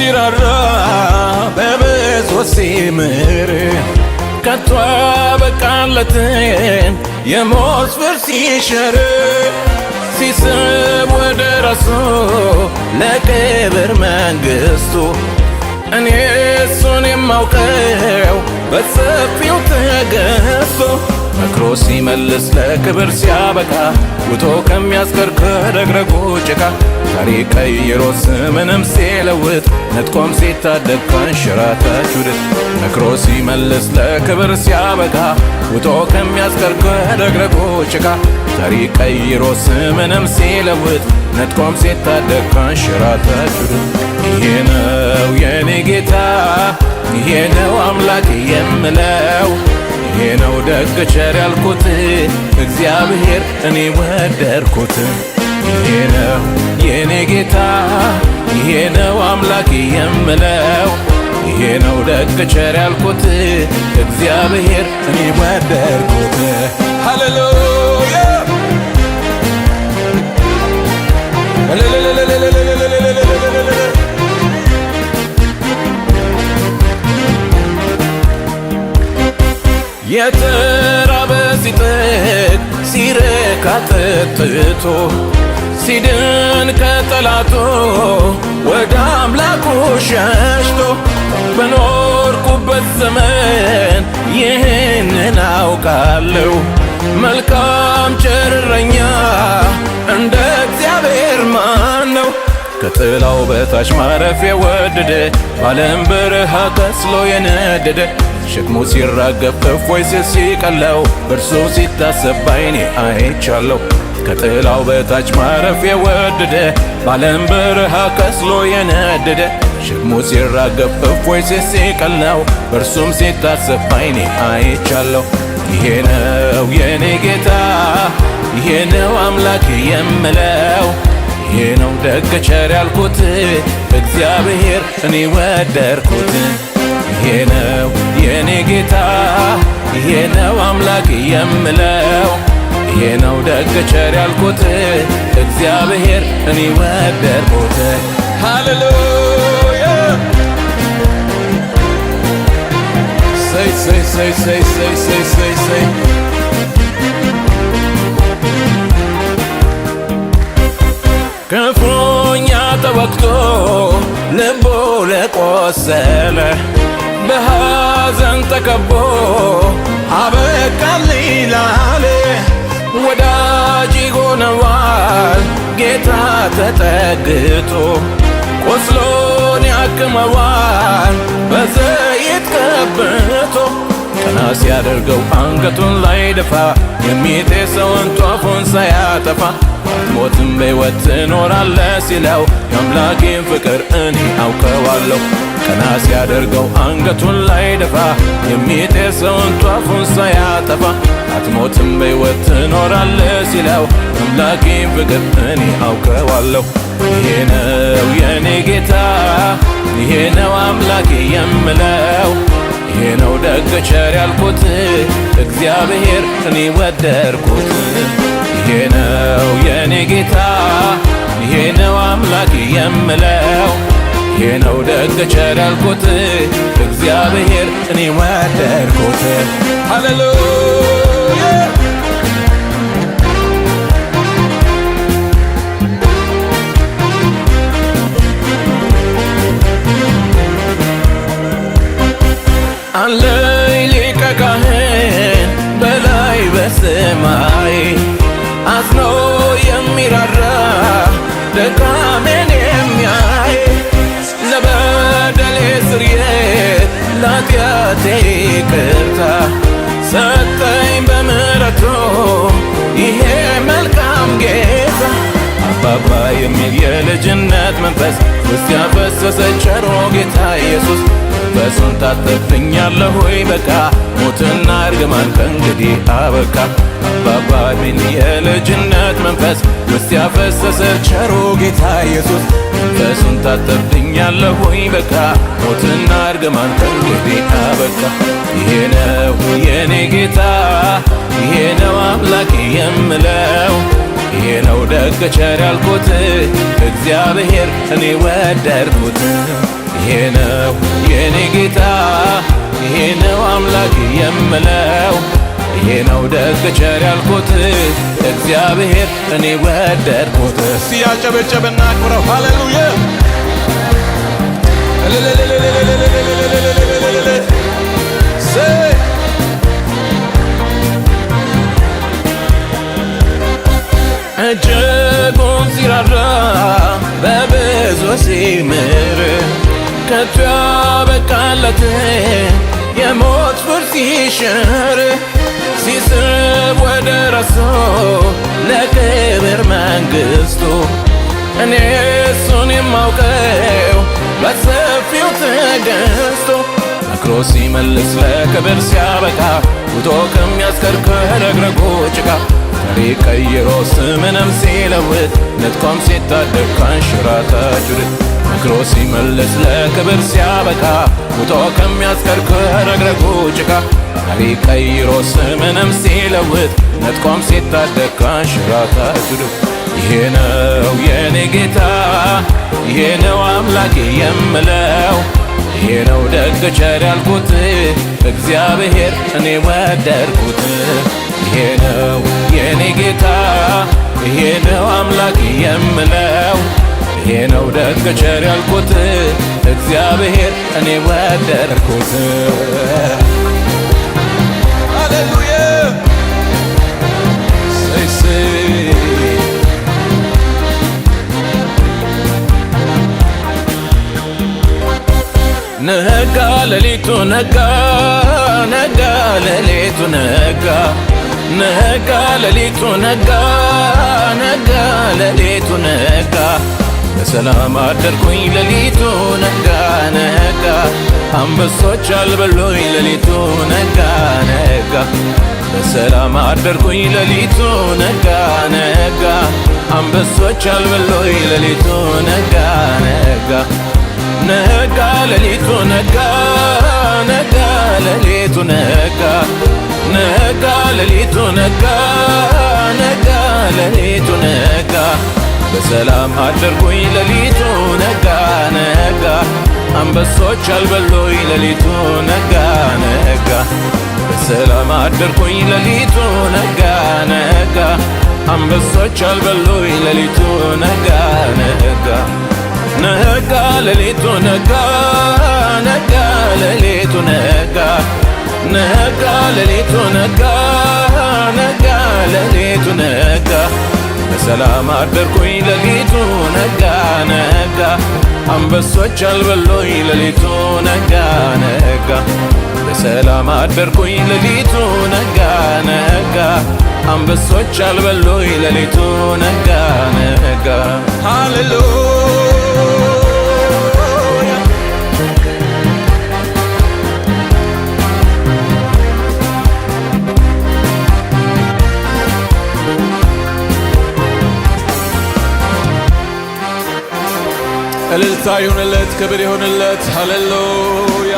ሲራራ በብዙ ሲምር ከቶ በቃለትን የሞት ፍር ሲሸር ሲስብ ወደ ራሱ ለክብር መንግሥቱ እኔ እሱን የማውቀው በሰፊው ተገዝቶ መክሮ ሲመልስ ለክብር ሲያበቃ ውቶ ከሚያስቀር ከረግረጉ ጭቃ ታሪክ ቀይሮ ስምንም ሲለውጥ ነጥቆም ሲታደግ ከአንሸራታች ውድቅ መክሮ ሲመልስ ለክብር ሲያበቃ ውቶ ከሚያስቀር ከረግረጉ ጭቃ ታሪክ ቀይሮ ስምንም ሲለውጥ ነጥቆም ሲታደግ ከአንሸራታች ውድቅ ይሄ ነው የኔ ጌታ ይሄ ነው አምላክ የምለው ይሄ ነው ደግ ቸር ያልኩት እግዚአብሔር እኔ ወደድኩት ይሄ ነው የኔ ጌታ ይሄ ነው አምላክ የምለው ይሄ ነው ደግ ቸር ያልኩት እግዚአብሔር እኔ ወደድኩት ሃሌሉያ የተራበ ሲጠግብ ሲረካ ጠጥቶ ሲድን ከጠላቱ ወደ አምላኩ ሸሽቶ በኖርኩበት ዘመን ይህንን አውቃለሁ መልካም ቸር እረኛ እንደ እግዚአብሔር ማን ነው? ከጥላው በታች ማረፍ የወደደ ባለም በረሃ ከስሎ የነደደ ሸክሙ ሲራገፍ እፎይ ሲል ሲቀለው በእርሱ ሲታሰብ ባይኔ አይቻለሁ ከጥላው በታች ማረፍ የወደደ ባለም በረሃ ከስሎ የነደደ ሸክሙ ሲራገፍ እፎይ ሲል ሲቀለው በእርሱም ሲታሰብ ባይኔ አይቻለሁ ይሄ ነው የኔ ጌታ ይሄ ነው አምላክ የምለው ይሄ ነው ደግ ቸር ያልኩት እግዚአብሔር እኔ ወደድኩት ይሄ ነው የኔ ጌታ ይሄ ነው አምላክ የምለው ይሄ ነው ደግ ቸር ያልኩት እግዚአብሔር እኔ ወደድኩት ሃሌሉያ say say say say say say say say ክፉኛ ተወግቶ ልቡ ለቆሰለ በሐዘን ተከቦ አበቃልኝ ላለ ወዳጅ ሆነዋል ጌታ ተጠግቶ ቆስሎን ያክመዋል በዘይት ቀብቶ ቀና ሲያደርገው አንገቱን ላይ ደፋ የሚጤሰውን ጧፉን ሳያጠፋ ሞትም በሕይወት ትኖራለህ ሲለው የአምላኬን ፍቅር እኔ አውቀዋለሁ ቀና ሲያደርገው አንገቱን ላይ ደፋ የሚጤሰውን ጧፉን ሳያጠፋ አትሞትም በሕይወት ትኖራለህ ሲለው የአምላኬን ፍቅር እኔ አውቀዋለሁ ይሄ ነው የኔ ጌታ ይሄ ነው አምላኬ የምለው ይሄ ነው ደግ ቸር ያልኩት እግዚአብሔር እኔ ወደድኩት ይሄ ነው የኔ ጌታ ይሄ ነው አምላክ የምለው ይሄ ነው ደግ ቸር ያልኩት እግዚአብሔር እኔ ወደድኩት ሃሌሉያ አለኝ ሊቀ ካህን በላይ በሰማይ አዝኖ የሚራራ ድካሜን የሚያይ ለበደሌ ስርየት ለኃጢአቴ ይቅርታ ሰጠኝ በምሕረቱ ይሄ መልካም ጌታ አባባ የሚል የልጅነት መንፈስ ውስጥ ያፈሰሰ ቸሮ ጌታ ኢየሱስ መንፈሱን ታጠብኛለሁ ሆይ በቃ ሞትና እርግማን ከእንግዲህ አበቃ አባባ የሚል የልጅነት መንፈስ ውስጥ ያፈሰሰ ቸሮ ጌታ ኢየሱስ መንፈሱን ታጠብኛለሁ ሆይ በቃ ሞትና እርግማን ከእንግዲህ አበቃ ይሄ ነው የኔ ጌታ ይሄ ነው አምላኬ የምለው ይሄ ነው ደግ ቸር ያልኩት እግዚአብሔር እኔ ወደድኩት ይሄ ነው የኔ ጌታ ይሄ ነው አምላክ የምለው ይሄ ነው ደግ ቸር ያልኩት እግዚአብሔር እኔ ወደድኩት። ሲያጨበጨብና አክብረው ሃሌሉያ እጅጉን ሲራራ በብዙ ሲምር ከቶ ያበቃለት የሞት ፍርድ ሲሽር ሲስብ ወደ ራሱ ለክብር መንግሥቱ እኔ እሱን የማውቀው በሰፊው ትዕግሥቱ መክሮ ሲመልስ ለክብር ሲያበቃ ውጦ ከሚያስከርክር ረግረጉ ጭቃ ታሪክ ቀይሮ ስምንም ሲለውጥ ነጥቆም ሲታደግ ከንሽራታችሁ መክሮ ሲመልስ ለክብር ሲያበቃ ውጦ ከሚያስከርክር ረግረጉ ጭቃ ታሪክ ቀይሮ ስምንም ሲለውጥ ነጥቆም ሲታደግ ከንሽራታችሁ ይሄ ነው የኔ ጌታ ይሄ ነው አምላኬ የምለው ይሄ ነው ደግ ቸር ያልኩት እግዚአብሔር እኔ ወደድኩት። ይሄ ነው የኔ ጌታ ይሄ ነው አምላክ የምለው ይሄ ነው ደግ ቸር ያልኩት እግዚአብሔር እኔ ወደድኩት። ሃሌሉያ ነጋ ሌሊቱ ነጋ ነጋ ሌሊቱ ነጋ ነጋ ሌሊቱ ነጋ ነጋ ሌሊቱ ነጋ በሰላም አደርኩኝ ሌሊቱ ነጋ ነጋ አንበሶች አልበሉኝ ሌሊቱ ነጋ ነጋ በሰላም አደርኩኝ ሌሊቱ ነጋ ነጋ አንበሶች አልበሉኝ ሌሊቱ ነጋ ነጋ ነጋ ሌሊቱ ነጋ ነጋ ሌሊቱ ነጋ ነጋ ሌሊቱ ነጋ ነጋ ሌሊቱ ነጋ በሰላም አደርኩኝ ሌሊቱ ነጋ ነጋ አንበሶች አልበሉኝ ሌሊቱ ነጋ ነጋ በሰላም አደርኩኝ ሌሊቱ ነጋ ነጋ አንበሶች አልበሉኝ ሌሊቱ ነጋ ነጋ ነጋ ሌሊቱ ነጋ ነጋ ሌሊቱ ነጋ ነጋ ሌሊቱ ነጋ ነጋ ሌሊቱ ነጋ በሰላም አደርኩኝ ሌሊቱ ነጋ ነጋ አንበሶች አልበሉኝ ሌሊቱ ነጋ ነጋ በሰላም አደርኩኝ ሌሊቱ ነጋ ነጋ አንበሶች አልበሉኝ ሌሊቱ ነጋ ነጋ ሃሌሉያ እልልታ ይሁንለት ክብር ይሁንለት ሃሌሉያ